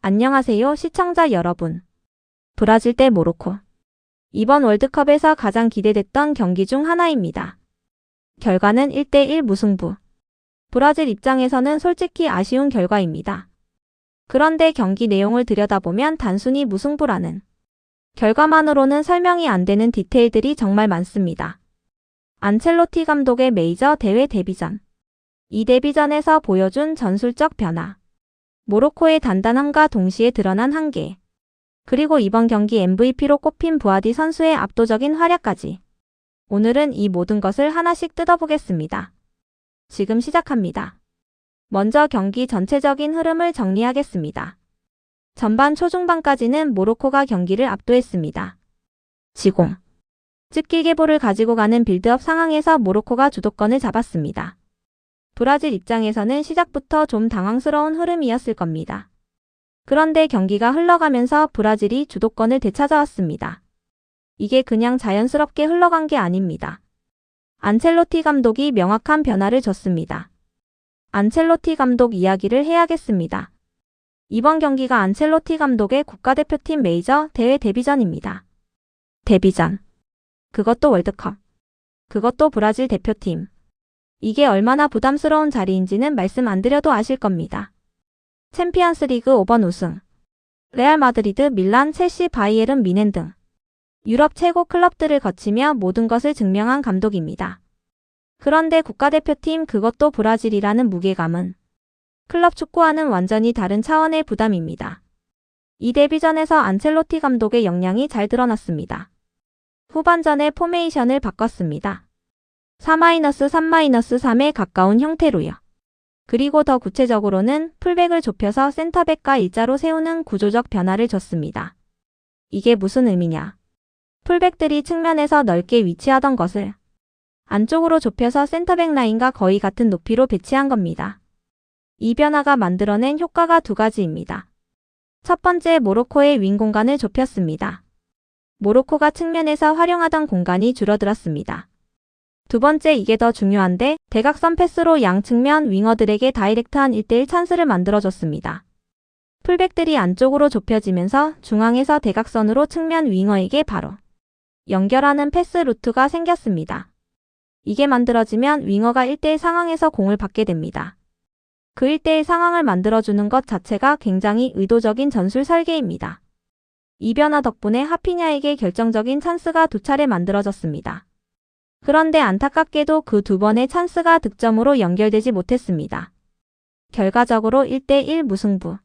안녕하세요, 시청자 여러분. 브라질 대 모로코. 이번 월드컵에서 가장 기대됐던 경기 중 하나입니다. 결과는 1대1 무승부. 브라질 입장에서는 솔직히 아쉬운 결과입니다. 그런데 경기 내용을 들여다보면 단순히 무승부라는 결과만으로는 설명이 안 되는 디테일들이 정말 많습니다. 안첼로티 감독의 메이저 대회 데뷔전. 이 데뷔전에서 보여준 전술적 변화. 모로코의 단단함과 동시에 드러난 한계. 그리고 이번 경기 MVP로 꼽힌 부아디 선수의 압도적인 활약까지. 오늘은 이 모든 것을 하나씩 뜯어보겠습니다. 지금 시작합니다. 먼저 경기 전체적인 흐름을 정리하겠습니다. 전반 초중반까지는 모로코가 경기를 압도했습니다. 지공. 찝기게 볼을 가지고 가는 빌드업 상황에서 모로코가 주도권을 잡았습니다. 브라질 입장에서는 시작부터 좀 당황스러운 흐름이었을 겁니다. 그런데 경기가 흘러가면서 브라질이 주도권을 되찾아왔습니다. 이게 그냥 자연스럽게 흘러간 게 아닙니다. 안첼로티 감독이 명확한 변화를 줬습니다. 안첼로티 감독 이야기를 해야겠습니다. 이번 경기가 안첼로티 감독의 국가대표팀 메이저 대회 데뷔전입니다. 데뷔전. 그것도 월드컵. 그것도 브라질 대표팀. 이게 얼마나 부담스러운 자리인지는 말씀 안 드려도 아실 겁니다. 챔피언스 리그 5번 우승. 레알 마드리드, 밀란, 첼시, 바이에른 뮌헨 등 유럽 최고 클럽들을 거치며 모든 것을 증명한 감독입니다. 그런데 국가대표팀 그것도 브라질이라는 무게감은 클럽 축구와는 완전히 다른 차원의 부담입니다. 이 데뷔전에서 안첼로티 감독의 역량이 잘 드러났습니다. 후반전에 포메이션을 바꿨습니다. 4-3-3-3에 가까운 형태로요. 그리고 더 구체적으로는 풀백을 좁혀서 센터백과 일자로 세우는 구조적 변화를 줬습니다. 이게 무슨 의미냐? 풀백들이 측면에서 넓게 위치하던 것을 안쪽으로 좁혀서 센터백 라인과 거의 같은 높이로 배치한 겁니다. 이 변화가 만들어낸 효과가 두 가지입니다. 첫 번째, 모로코의 윙 공간을 좁혔습니다. 모로코가 측면에서 활용하던 공간이 줄어들었습니다. 두 번째, 이게 더 중요한데 대각선 패스로 양측면 윙어들에게 다이렉트한 1대1 찬스를 만들어줬습니다. 풀백들이 안쪽으로 좁혀지면서 중앙에서 대각선으로 측면 윙어에게 바로 연결하는 패스 루트가 생겼습니다. 이게 만들어지면 윙어가 1대1 상황에서 공을 받게 됩니다. 그 1대1 상황을 만들어주는 것 자체가 굉장히 의도적인 전술 설계입니다. 이 변화 덕분에 하피냐에게 결정적인 찬스가 두 차례 만들어졌습니다. 그런데 안타깝게도 그 두 번의 찬스가 득점으로 연결되지 못했습니다. 결과적으로 1대1 무승부.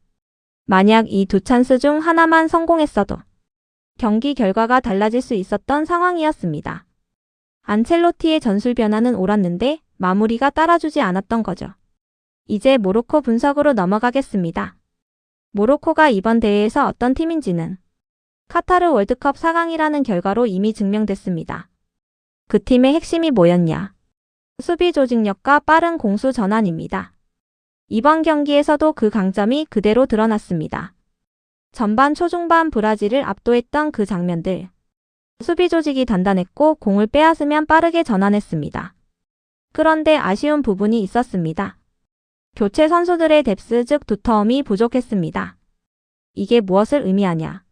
만약 이 두 찬스 중 하나만 성공했어도 경기 결과가 달라질 수 있었던 상황이었습니다. 안첼로티의 전술 변화는 옳았는데 마무리가 따라주지 않았던 거죠. 이제 모로코 분석으로 넘어가겠습니다. 모로코가 이번 대회에서 어떤 팀인지는 카타르 월드컵 4강이라는 결과로 이미 증명됐습니다. 그 팀의 핵심이 뭐였냐? 수비 조직력과 빠른 공수 전환입니다. 이번 경기에서도 그 강점이 그대로 드러났습니다. 전반 초중반 브라질을 압도했던 그 장면들. 수비 조직이 단단했고 공을 빼앗으면 빠르게 전환했습니다. 그런데 아쉬운 부분이 있었습니다. 교체 선수들의 뎁스 즉 두터움이 부족했습니다. 이게 무엇을 의미하냐?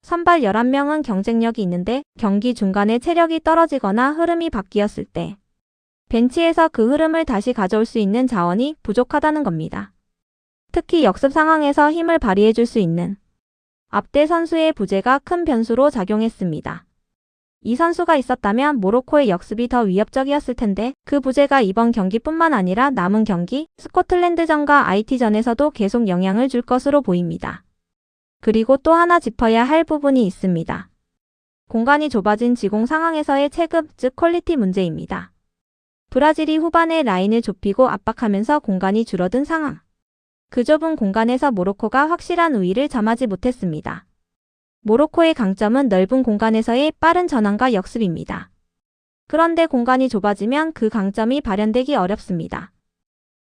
선발 11명은 경쟁력이 있는데 경기 중간에 체력이 떨어지거나 흐름이 바뀌었을 때 벤치에서 그 흐름을 다시 가져올 수 있는 자원이 부족하다는 겁니다. 특히 역습 상황에서 힘을 발휘해 줄 수 있는 앞대 선수의 부재가 큰 변수로 작용했습니다. 이 선수가 있었다면 모로코의 역습이 더 위협적이었을 텐데 그 부재가 이번 경기뿐만 아니라 남은 경기 스코틀랜드전과 IT전에서도 계속 영향을 줄 것으로 보입니다. 그리고 또 하나 짚어야 할 부분이 있습니다. 공간이 좁아진 지공 상황에서의 체급, 즉 퀄리티 문제입니다. 브라질이 후반에 라인을 좁히고 압박하면서 공간이 줄어든 상황. 그 좁은 공간에서 모로코가 확실한 우위를 점하지 못했습니다. 모로코의 강점은 넓은 공간에서의 빠른 전환과 역습입니다. 그런데 공간이 좁아지면 그 강점이 발현되기 어렵습니다.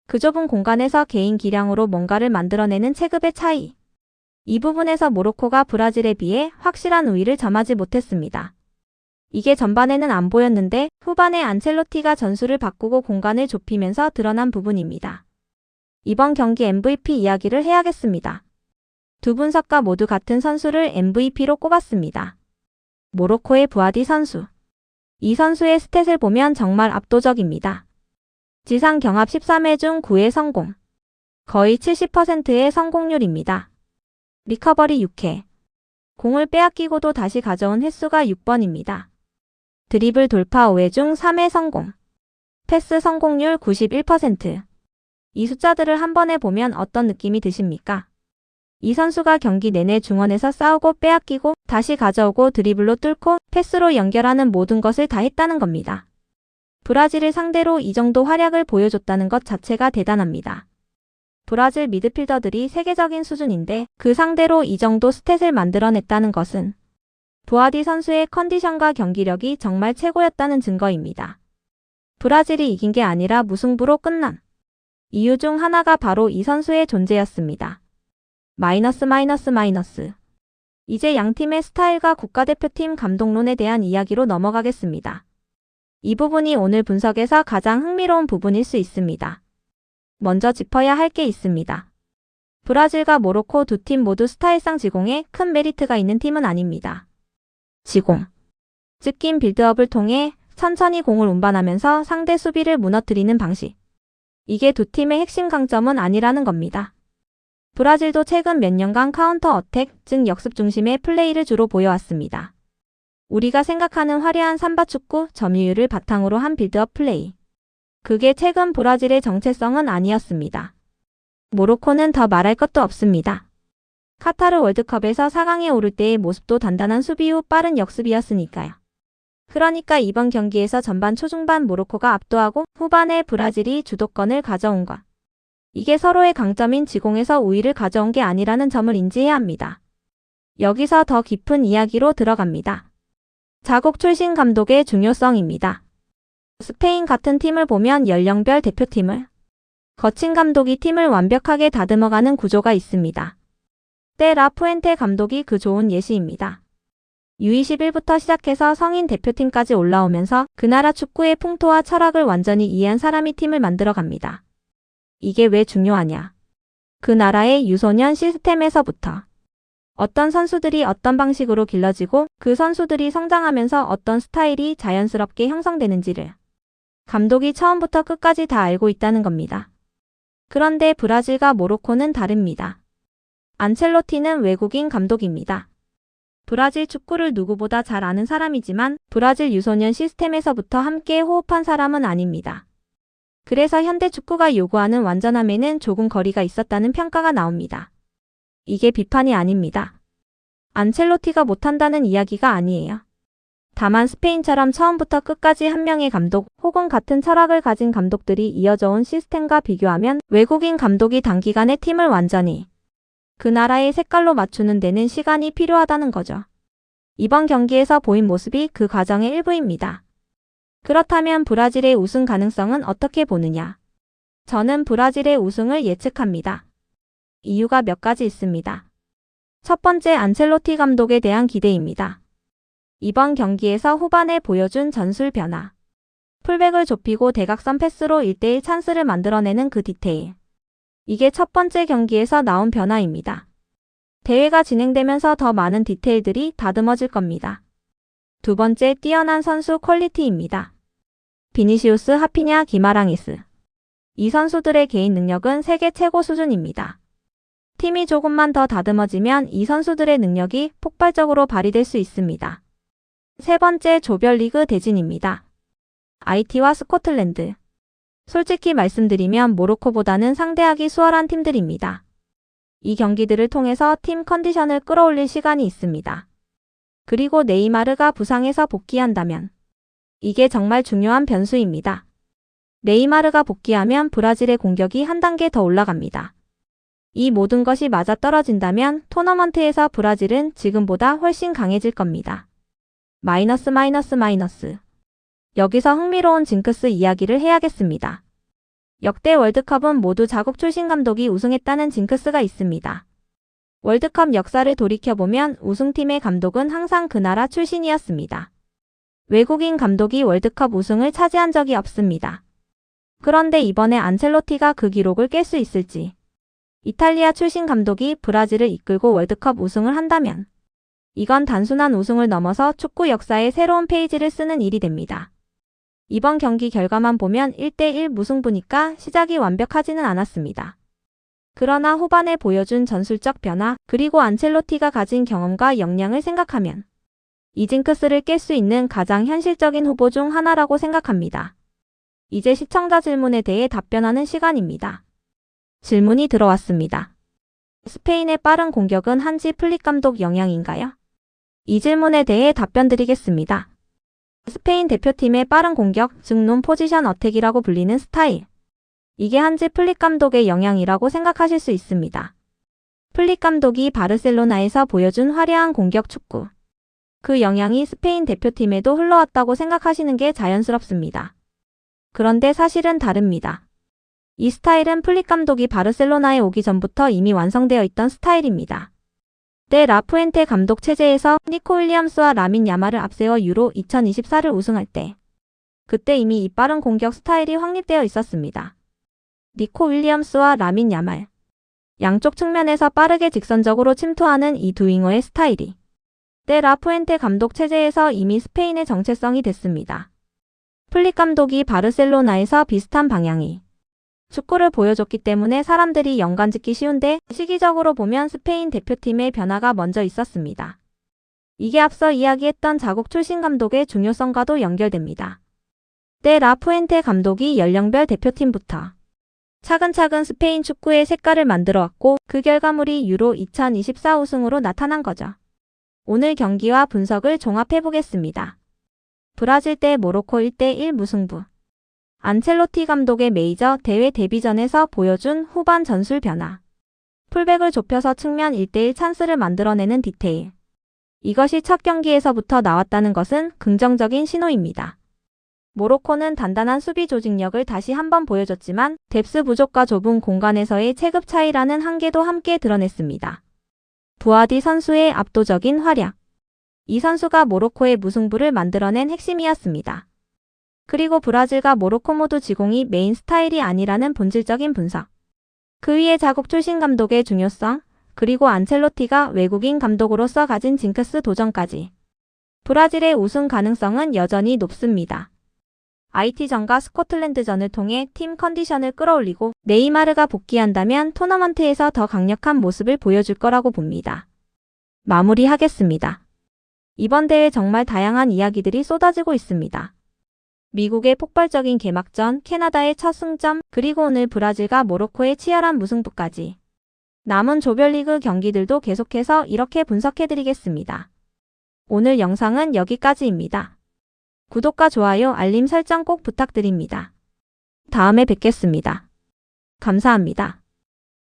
그 좁은 공간에서 개인 기량으로 뭔가를 만들어내는 체급의 차이. 이 부분에서 모로코가 브라질에 비해 확실한 우위를 점하지 못했습니다. 이게 전반에는 안 보였는데 후반에 안첼로티가 전술을 바꾸고 공간을 좁히면서 드러난 부분입니다. 이번 경기 MVP 이야기를 해야겠습니다. 두 분석가 모두 같은 선수를 MVP로 꼽았습니다. 모로코의 부하디 선수. 이 선수의 스탯을 보면 정말 압도적입니다. 지상 경합 13회 중 9회 성공. 거의 70%의 성공률입니다. 리커버리 6회. 공을 빼앗기고도 다시 가져온 횟수가 6번입니다. 드리블 돌파 5회 중 3회 성공. 패스 성공률 91%. 이 숫자들을 한 번에 보면 어떤 느낌이 드십니까? 이 선수가 경기 내내 중원에서 싸우고 빼앗기고 다시 가져오고 드리블로 뚫고 패스로 연결하는 모든 것을 다 했다는 겁니다. 브라질을 상대로 이 정도 활약을 보여줬다는 것 자체가 대단합니다. 브라질 미드필더들이 세계적인 수준인데 그 상대로 이 정도 스탯을 만들어냈다는 것은 부하디 선수의 컨디션과 경기력이 정말 최고였다는 증거입니다. 브라질이 이긴 게 아니라 무승부로 끝난 이유 중 하나가 바로 이 선수의 존재였습니다. 마이너스. 이제 양팀의 스타일과 국가대표팀 감독론에 대한 이야기로 넘어가겠습니다. 이 부분이 오늘 분석에서 가장 흥미로운 부분일 수 있습니다. 먼저 짚어야 할 게 있습니다. 브라질과 모로코 두 팀 모두 스타일상 지공에 큰 메리트가 있는 팀은 아닙니다. 지공. 찢긴 빌드업을 통해 천천히 공을 운반하면서 상대 수비를 무너뜨리는 방식. 이게 두 팀의 핵심 강점은 아니라는 겁니다. 브라질도 최근 몇 년간 카운터 어택, 즉 역습 중심의 플레이를 주로 보여왔습니다. 우리가 생각하는 화려한 삼바 축구, 점유율을 바탕으로 한 빌드업 플레이. 그게 최근 브라질의 정체성은 아니었습니다. 모로코는 더 말할 것도 없습니다. 카타르 월드컵에서 4강에 오를 때의 모습도 단단한 수비 후 빠른 역습이었으니까요. 그러니까 이번 경기에서 전반 초중반 모로코가 압도하고 후반에 브라질이 주도권을 가져온 것. 이게 서로의 강점인 지공에서 우위를 가져온 게 아니라는 점을 인지해야 합니다. 여기서 더 깊은 이야기로 들어갑니다. 자국 출신 감독의 중요성입니다. 스페인 같은 팀을 보면 연령별 대표팀을 거친 감독이 팀을 완벽하게 다듬어가는 구조가 있습니다. 데 라 푸엔테 감독이 그 좋은 예시입니다. U21부터 시작해서 성인 대표팀까지 올라오면서 그 나라 축구의 풍토와 철학을 완전히 이해한 사람이 팀을 만들어갑니다. 이게 왜 중요하냐? 그 나라의 유소년 시스템에서부터 어떤 선수들이 어떤 방식으로 길러지고 그 선수들이 성장하면서 어떤 스타일이 자연스럽게 형성되는지를 감독이 처음부터 끝까지 다 알고 있다는 겁니다. 그런데 브라질과 모로코는 다릅니다. 안첼로티는 외국인 감독입니다. 브라질 축구를 누구보다 잘 아는 사람이지만 브라질 유소년 시스템에서부터 함께 호흡한 사람은 아닙니다. 그래서 현대 축구가 요구하는 완전함에는 조금 거리가 있었다는 평가가 나옵니다. 이게 비판이 아닙니다. 안첼로티가 못한다는 이야기가 아니에요. 다만 스페인처럼 처음부터 끝까지 한 명의 감독 혹은 같은 철학을 가진 감독들이 이어져 온 시스템과 비교하면 외국인 감독이 단기간에 팀을 완전히 그 나라의 색깔로 맞추는 데는 시간이 필요하다는 거죠. 이번 경기에서 보인 모습이 그 과정의 일부입니다. 그렇다면 브라질의 우승 가능성은 어떻게 보느냐? 저는 브라질의 우승을 예측합니다. 이유가 몇 가지 있습니다. 첫 번째, 안첼로티 감독에 대한 기대입니다. 이번 경기에서 후반에 보여준 전술 변화. 풀백을 좁히고 대각선 패스로 1대1 찬스를 만들어내는 그 디테일. 이게 첫 번째 경기에서 나온 변화입니다. 대회가 진행되면서 더 많은 디테일들이 다듬어질 겁니다. 두 번째, 뛰어난 선수 퀄리티입니다. 비니시우스, 하피냐, 기마랑이스. 이 선수들의 개인 능력은 세계 최고 수준입니다. 팀이 조금만 더 다듬어지면 이 선수들의 능력이 폭발적으로 발휘될 수 있습니다. 세 번째, 조별리그 대진입니다. IT와 스코틀랜드. 솔직히 말씀드리면 모로코보다는 상대하기 수월한 팀들입니다. 이 경기들을 통해서 팀 컨디션을 끌어올릴 시간이 있습니다. 그리고 네이마르가 부상에서 복귀한다면 이게 정말 중요한 변수입니다. 네이마르가 복귀하면 브라질의 공격이 한 단계 더 올라갑니다. 이 모든 것이 맞아떨어진다면 토너먼트에서 브라질은 지금보다 훨씬 강해질 겁니다. 마이너스. 여기서 흥미로운 징크스 이야기를 해야겠습니다. 역대 월드컵은 모두 자국 출신 감독이 우승했다는 징크스가 있습니다. 월드컵 역사를 돌이켜보면 우승팀의 감독은 항상 그 나라 출신이었습니다. 외국인 감독이 월드컵 우승을 차지한 적이 없습니다. 그런데 이번에 안첼로티가 그 기록을 깰 수 있을지. 이탈리아 출신 감독이 브라질을 이끌고 월드컵 우승을 한다면 이건 단순한 우승을 넘어서 축구 역사의 새로운 페이지를 쓰는 일이 됩니다. 이번 경기 결과만 보면 1대1 무승부니까 시작이 완벽하지는 않았습니다. 그러나 후반에 보여준 전술적 변화, 그리고 안첼로티가 가진 경험과 역량을 생각하면 이 징크스를 깰 수 있는 가장 현실적인 후보 중 하나라고 생각합니다. 이제 시청자 질문에 대해 답변하는 시간입니다. 질문이 들어왔습니다. 스페인의 빠른 공격은 한지 플릭 감독 영향인가요? 이 질문에 대해 답변 드리겠습니다. 스페인 대표팀의 빠른 공격, 즉 논 포지션 어택이라고 불리는 스타일. 이게 한지 플릭 감독의 영향이라고 생각하실 수 있습니다. 플릭 감독이 바르셀로나에서 보여준 화려한 공격 축구. 그 영향이 스페인 대표팀에도 흘러왔다고 생각하시는 게 자연스럽습니다. 그런데 사실은 다릅니다. 이 스타일은 플릭 감독이 바르셀로나에 오기 전부터 이미 완성되어 있던 스타일입니다. 때 라푸엔테 감독 체제에서 니코 윌리엄스와 라민 야말을 앞세워 유로 2024를 우승할 때 그때 이미 이 빠른 공격 스타일이 확립되어 있었습니다. 니코 윌리엄스와 라민 야말 양쪽 측면에서 빠르게 직선적으로 침투하는 이 두 윙어의 스타일이 때 라푸엔테 감독 체제에서 이미 스페인의 정체성이 됐습니다. 플릭 감독이 바르셀로나에서 비슷한 방향의 축구를 보여줬기 때문에 사람들이 연관짓기 쉬운데 시기적으로 보면 스페인 대표팀의 변화가 먼저 있었습니다. 이게 앞서 이야기했던 자국 출신 감독의 중요성과도 연결됩니다. 때 라푸엔테 감독이 연령별 대표팀부터 차근차근 스페인 축구의 색깔을 만들어왔고 그 결과물이 유로 2024 우승으로 나타난 거죠. 오늘 경기와 분석을 종합해보겠습니다. 브라질 대 모로코 1대1 무승부. 안첼로티 감독의 메이저 대회 데뷔전에서 보여준 후반 전술 변화. 풀백을 좁혀서 측면 1대1 찬스를 만들어내는 디테일. 이것이 첫 경기에서부터 나왔다는 것은 긍정적인 신호입니다. 모로코는 단단한 수비 조직력을 다시 한번 보여줬지만 뎁스 부족과 좁은 공간에서의 체급 차이라는 한계도 함께 드러냈습니다. 부아디 선수의 압도적인 활약. 이 선수가 모로코의 무승부를 만들어낸 핵심이었습니다. 그리고 브라질과 모로코 모두 지공이 메인 스타일이 아니라는 본질적인 분석. 그 위에 자국 출신 감독의 중요성, 그리고 안첼로티가 외국인 감독으로서 가진 징크스 도전까지. 브라질의 우승 가능성은 여전히 높습니다. IT전과 스코틀랜드전을 통해 팀 컨디션을 끌어올리고 네이마르가 복귀한다면 토너먼트에서 더 강력한 모습을 보여줄 거라고 봅니다. 마무리하겠습니다. 이번 대회 정말 다양한 이야기들이 쏟아지고 있습니다. 미국의 폭발적인 개막전, 캐나다의 첫 승점, 그리고 오늘 브라질과 모로코의 치열한 무승부까지. 남은 조별리그 경기들도 계속해서 이렇게 분석해드리겠습니다. 오늘 영상은 여기까지입니다. 구독과 좋아요, 알림 설정 꼭 부탁드립니다. 다음에 뵙겠습니다. 감사합니다.